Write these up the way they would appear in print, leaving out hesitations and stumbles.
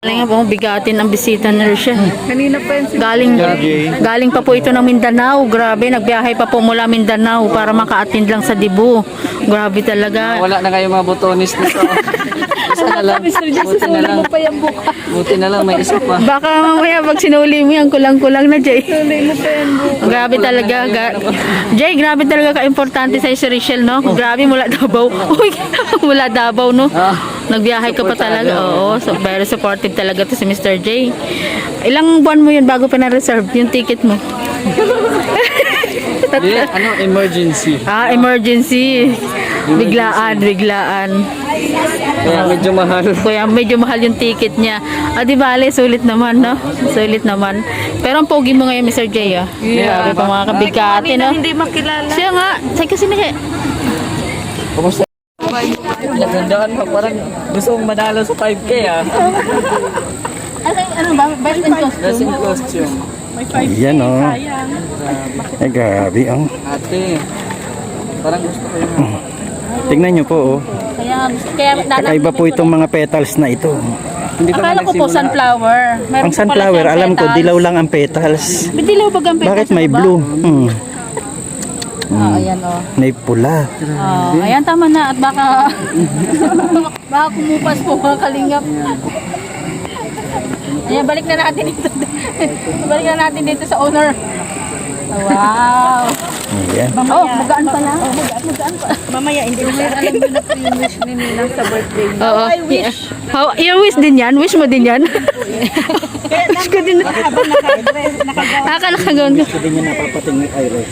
Galing po, bigatin ang bisita ni Rochelle. Kanina pa yun. Galing pa po ito ng Mindanao. Grabe, nagbiyahe pa po mula Mindanao para maka-attend lang sa Cebu. Grabe talaga. Wala na kayo mga botonis nito. Isa na lang. Buti na lang. Buti na lang, may isa pa. Baka mamaya pag sinuli mo yan, kulang-kulang na, Jay. Tuloy mo pa yan, buka. Grabe talaga. Jay, grabe talaga ka-importante sa si Rochelle, no? Grabe, mula Davao. Uy, mula Davao, no? Nagbiyahe ka pa talaga. Oo, so very supportive talaga to si Mr. J. Ilang buwan mo yun bago pa na-reserve yung ticket mo? Emergency. Emergency. Biglaan. Kaya medyo mahal. Kaya medyo mahal yung ticket niya. Di bale, sulit naman, no? Sulit naman. Pero ang pogi mo ngayon, Mr. J, ah. Grabe pa mga kabigati, no? Hindi makilala. Siya nga. Say kasi niya. Kumusta? Nagandaan mo, parang gusto mong manalo sa 5K Ano ba? Best in costume? Dressing costume. Ayan o. Ay, grabe ang. Ate, parang gusto ko yung... Tingnan nyo po o. Kaya Kakaiba po itong mga petals na ito. Hindi pa akala ko po sunflower. Meron Ang po pala sunflower, siyang alam ko, petals. dilaw lang ang petals. May dilaw ba ang petals? Bakit may sa baba? blue? Ayan o. May pula. Ayan, tama na. At baka baka kumupas po mga kalingap. Ayan, balik na natin dito. Balik na natin dito sa owner. Wow. Ayan. Magaan pala. Magaan pa. Mamaya, hindi na alam mo na po yung wish ni Ninang sa birthday niya. Oo. I wish. Your wish din yan? Wish mo din yan? Wish ko din. Habang nakagawa. Nakagawin ko. Hindi nyo napapating ni Iris.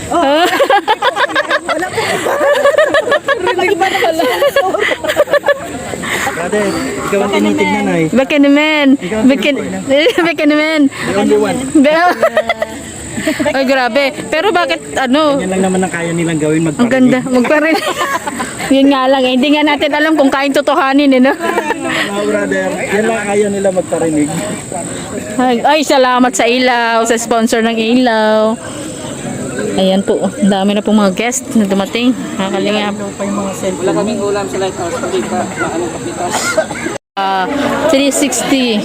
Brother, ikaw ang tinitignan ay. Baka naman. Baka naman. Only one. Ay, grabe. Pero bakit, ano, Yan lang naman ang kaya nilang gawin ang ganda. Magparin. Yun nga lang. Hindi nga natin alam kung kain totohanin, no? Brother, yan lang kaya nila magparinig. Ay, salamat sa ilaw, sa sponsor ng ilaw. Ayan po, ang dami na pong mga guest na dumating. Nakakalingap. Wala kaming ulam sa lighthouse, hindi pa maanong kapitas. 360.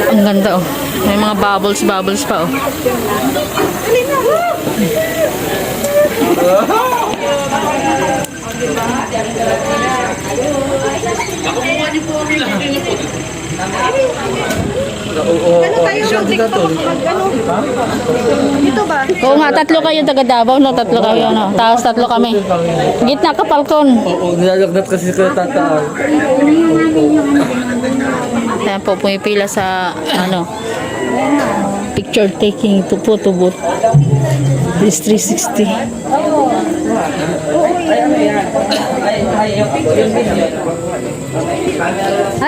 Ang ganda, oh. May mga bubbles pa, oh. Dito ba? Oo nga, tatlo kayo taga Davao, no? Tatlo kayo, no? Tapos tatlo kami. Gitna ka, Falcon. Oo, nilalagnat kasi ko tataan. Ayan po, pumipila sa, ano, picture taking to photo booth. This 360.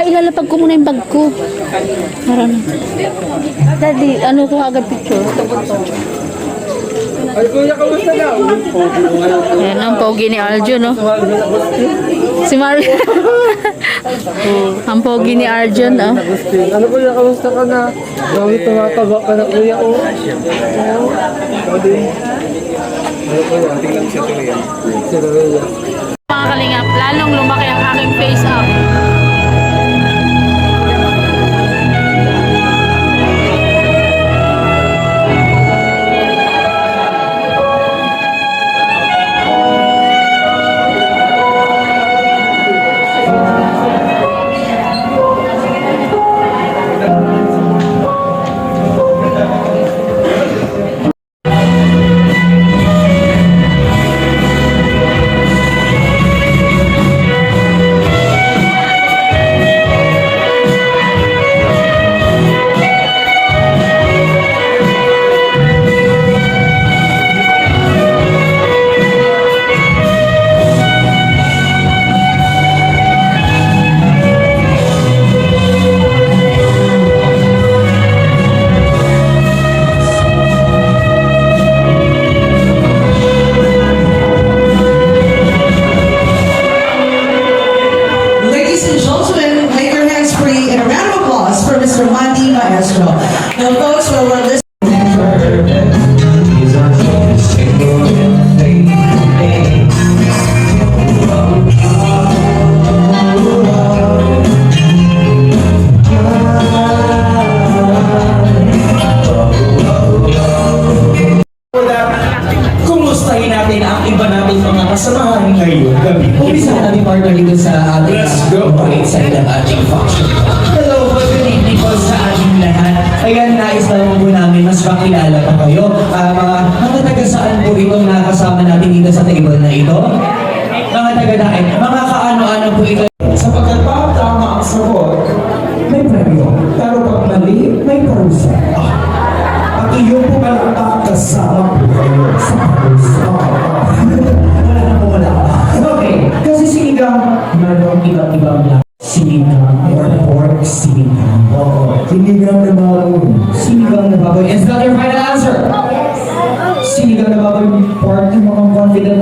Ilalapag ko muna yung bag ko. Marami. Daddy, ano ko agad picture? Ay, kuya, kamusta daw? Ayan ang pogi ni Arjun, no? Si Mario. Ang pogi ni Arjun, no? Ano kuya, kamusta ka na? Gawin tumataba ka na kuya ko. Mga kalingap, lalong lumaki ang aking face up. mag-operate sa ilang ating function. Hello po, good evening po sa ating lahat. Ayan, nais na po namin mas makilala pa kayo. Mga taga-saan po itong nakasama natin dito sa table na ito? Mga taga-daan, mga kaano-ano po ito? Sapagkat pag tama ang sagot, may premyo. Pero pag mali, may parusa. At iyon po pala ang kasama po kayo sa parusa. Wala na po, wala. Okay, kasi sinigang, mayroong ibang-ibang lang. Sinigang or pork sinigang. Oo. Sinigang na baboy. Sinigang na baboy. Is that your final answer? Sinigang na baboy, pork, yung mga confident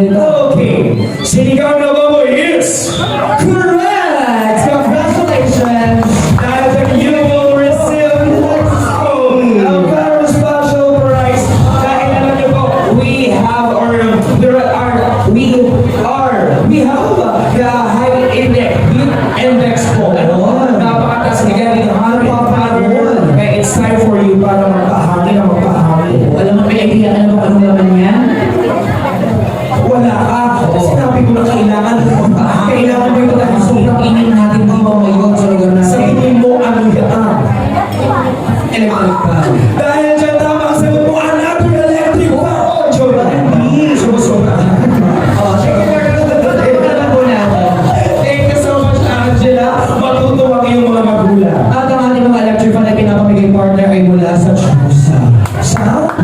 ito. Okay. Sinigang na baboy is Correct! Congratulations! that you will receive a very special prize. Dahil alam niyo po, we have the high index po. Napakataas. Kaya napapagod. Kaya it's time for you para magpahangin na magpahangin. Alam mo, may idea ka na ba anong laman niya? Wala ka. Sinabi ko na kailangan mo ito dahil sobrang Inin natin di ba ngayon sa lugar sa natin? tingin mo ano yan? Electric fan. Dahil dyan tama ang sagot mo, anak yung electric fan. Jola, hindi. Sumusobra. Alam po natin. Thank you so much, Angela. Matutuwa kayong mga magulang. At ang ating mga electric fan na pinapamigay partner ay mula sa Chusa.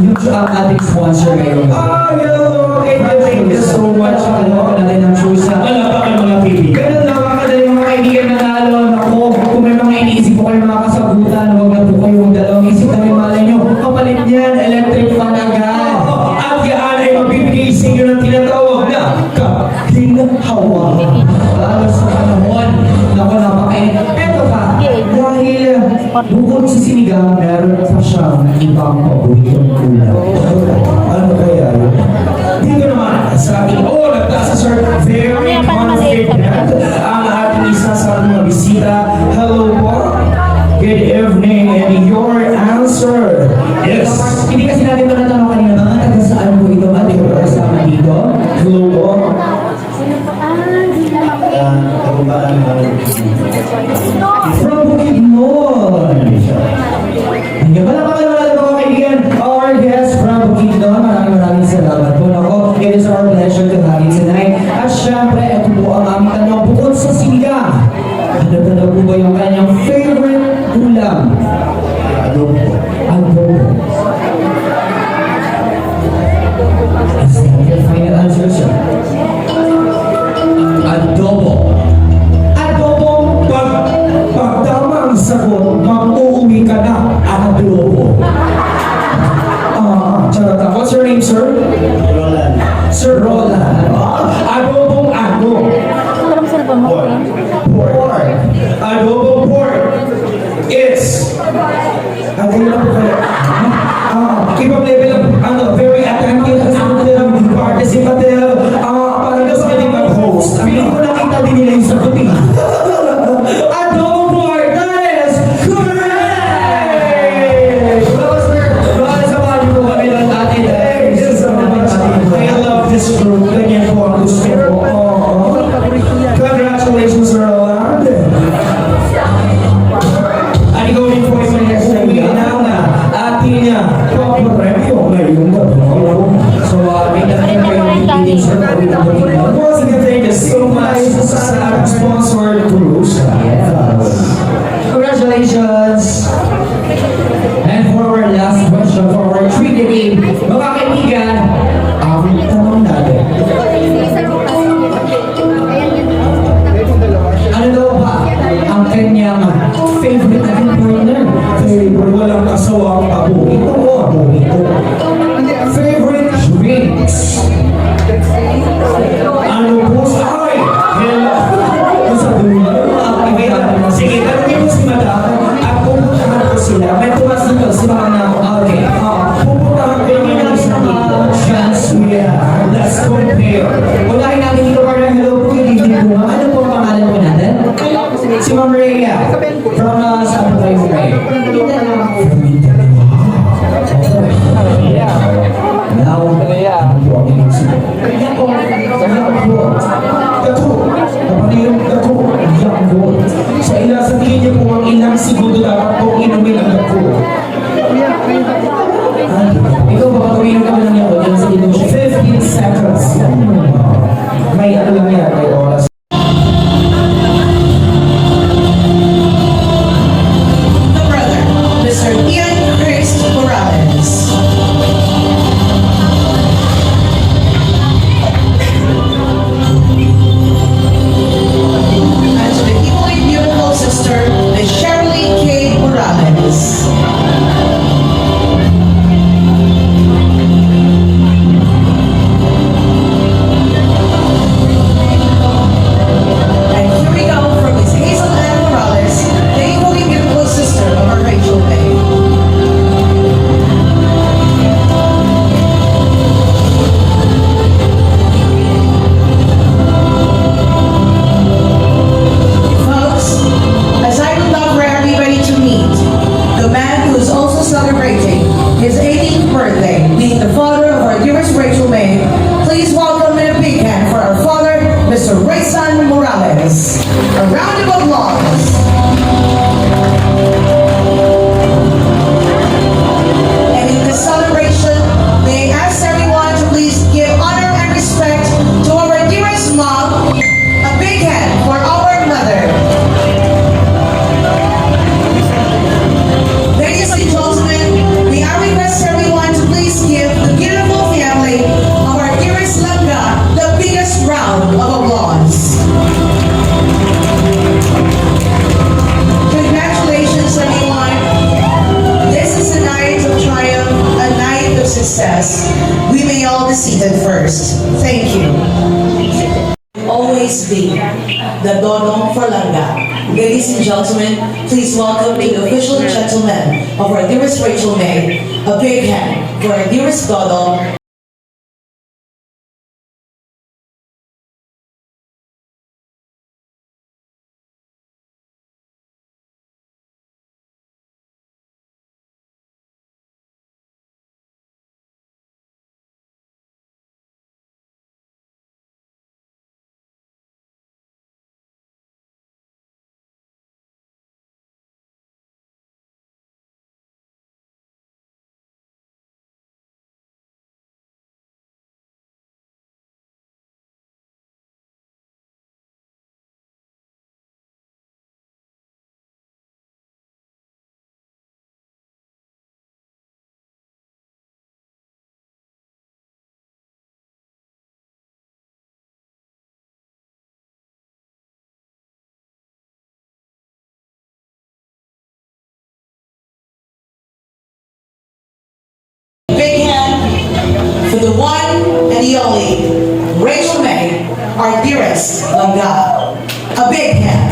Yung ang ating sponsor ngayon. Hello. Thank you so much. Ano ka natin ng Chusa? Wala pa kayo mga TV. Ganun lang mga kadali mga kaibigan na nalo. Naku, kung may mga iniisip po kayo mga kasagutan, huwag na po kayong dalawang isip na may malay nyo. Kapalit niyan, electric fan agad. At yan ay magbibigay sa inyo ng tinatawag na kaginhawa. Lalo sa panahon. Naku, napakainit. Eto pa, dahil bukod sa sinigang, meron pa siyang ibang paboritong ulam. Ano kaya yun? Dito naman, sa ating nagtasa sir, very confident ang ating isa sa ating mga bisita. Hello po. Good evening and your answer is... Hindi kasi natin ito natanong kanina, mga taga saan po ito ba? Di ko kasama dito? Hello po. From Bukidnon. Hanggang pala pa kayo mga kaibigan. Our guest from Bukidnon. Maraming salamat po. Nako, it is our pleasure to have you tonight. At syempre, ito po ang aming tanong bukod sa sinigang. Ano po ba yung kanyang favorite ulam? Adobo. Adobo. Is that your final answer, sir? Adobo. Pag tama ang sagot, mag-uuwi ka na ang adobo. Charot. What's your name, sir? Roland. Sir Roland. Adobong ano? Pork. Adobong pork. It's... Ano lang po kayo? Ibang level of, very attractive, participative, parang daw sa kating mag-host. Feeling ko nakita din nila yung sagot eh. Adobong pork, that is correct! Baka samahan niyo po kami ng atin. Thank you so much. I love this group. Ganyan po ang gusto ko. Congratulations, Roland. Ay, gawin po yung mga uwi na ating papremyo ngayong gabi. So, may natin kayo meeting sa Once again, thank you so much sa ating sponsor, Cruise. Congratulations! And for our last question, for our trivia game, mga kaibigan, ang tanong natin. Ano daw ba ang kanyang favorite naging partner? Favorite, walang kasawang paborito ko. Favorite drinks. Ano po sa ay? Hello. Ano sa dulo? Sige, tanongin mo si Madam at pupuntahan ko sila. May tumas na to, si Mana. Okay. Pupuntahan ko yung mga sa chance. Yeah, let's compare. Unahin natin dito partner. Hello po, good evening po. Ano po ang pangalan po natin? Si Ma'am Rhea. From saan po kayo po kayo? Now, Dato. Kapatid, dato. round of applause. And in this celebration, may I ask everyone to please give honor and respect to our dearest mom. A big hand for our mother. Ladies and gentlemen, may I request everyone to please give the beautiful family of our dearest Langga the biggest round of applause. Congratulations, everyone. This is a night of triumph, a night of success. We may all be seated first. Thank you. Always be the Dodong for Langga. Ladies and gentlemen, please welcome to the official gentleman of our dearest Rachel May. A big hand for our dearest Dodong. Big hand for the one and the only Rachel May, our dearest Langga. A big hand.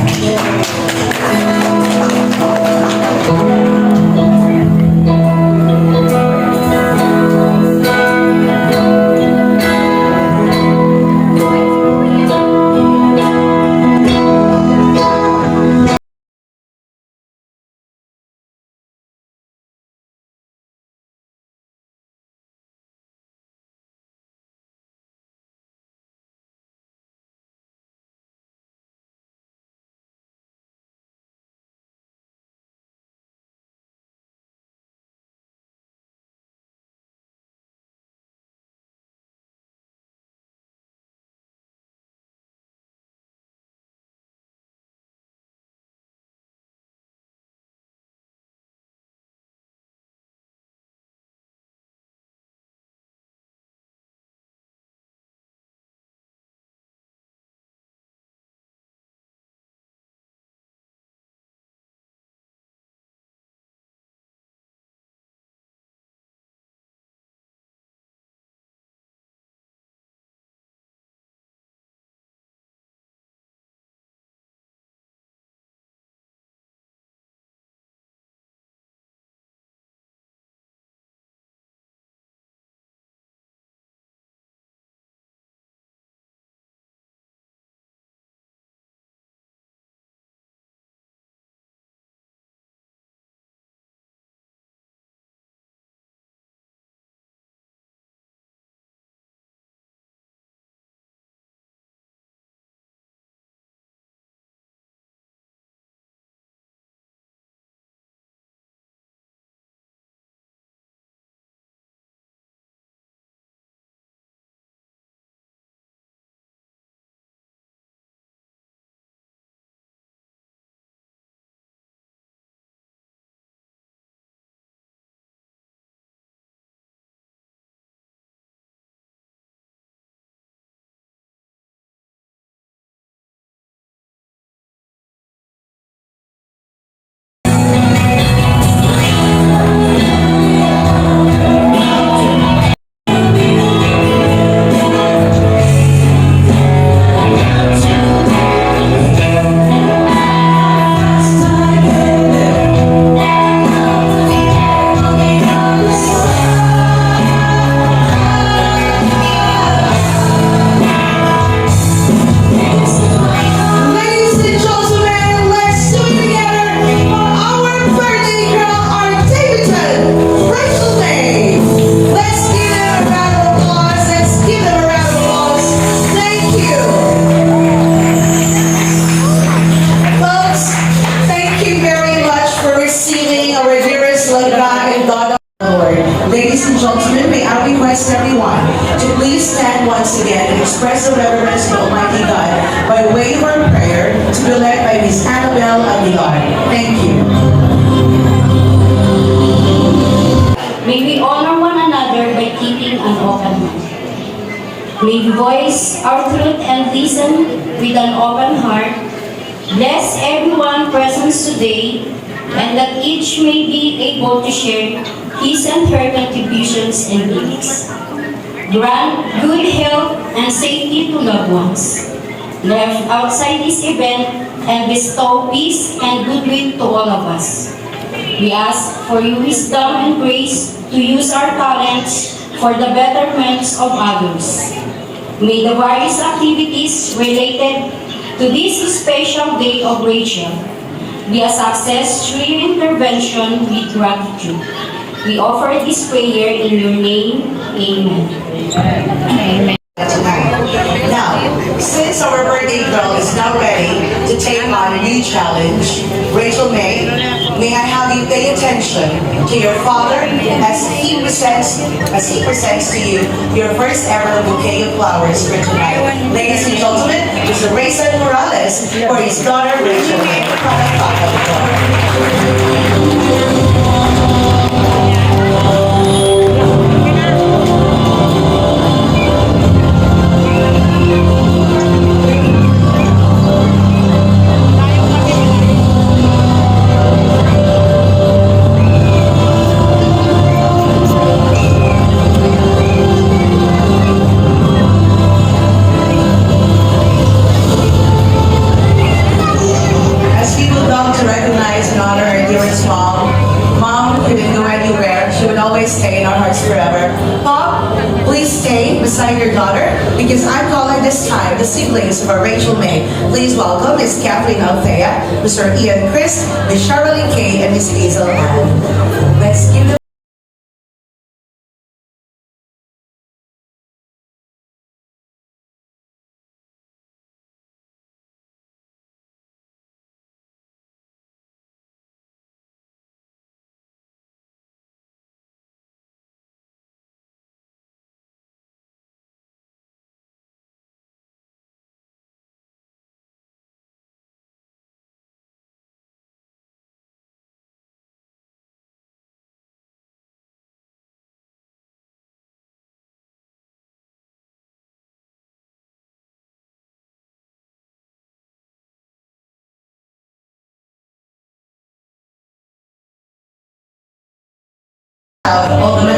Annabelle Aguilar. Thank you. May we honor one another by keeping an open mind. May we voice our truth and listen with an open heart. Bless everyone present today, and that each may be able to share his and her contributions and gifts. Grant good health and safety to loved ones left outside this event, and bestow peace and goodwill to all of us. We ask for your wisdom and grace to use our talents for the betterment of others. May the various activities related to this special day of Rachel be a success through your intervention with gratitude. We offer this prayer in your name. Amen. Tonight. Now, since our birthday girl is now ready to take on a new challenge, Rachel may I have you pay attention to your father as he presents to you your first ever bouquet of flowers for tonight. Ladies and gentlemen, Mr. Rayson Morales for his daughter Rachel May. As we would love to recognize and honor our dearest Mom couldn't go anywhere. She would always stay in our hearts forever. Pop, please stay beside your daughter because I'm calling this time the siblings of our Rachel May. Please welcome Miss Kathleen Althea, Mr. Ian Chris, Miss Charlene Kay, and Miss Hazel Ann. Let's give them out all the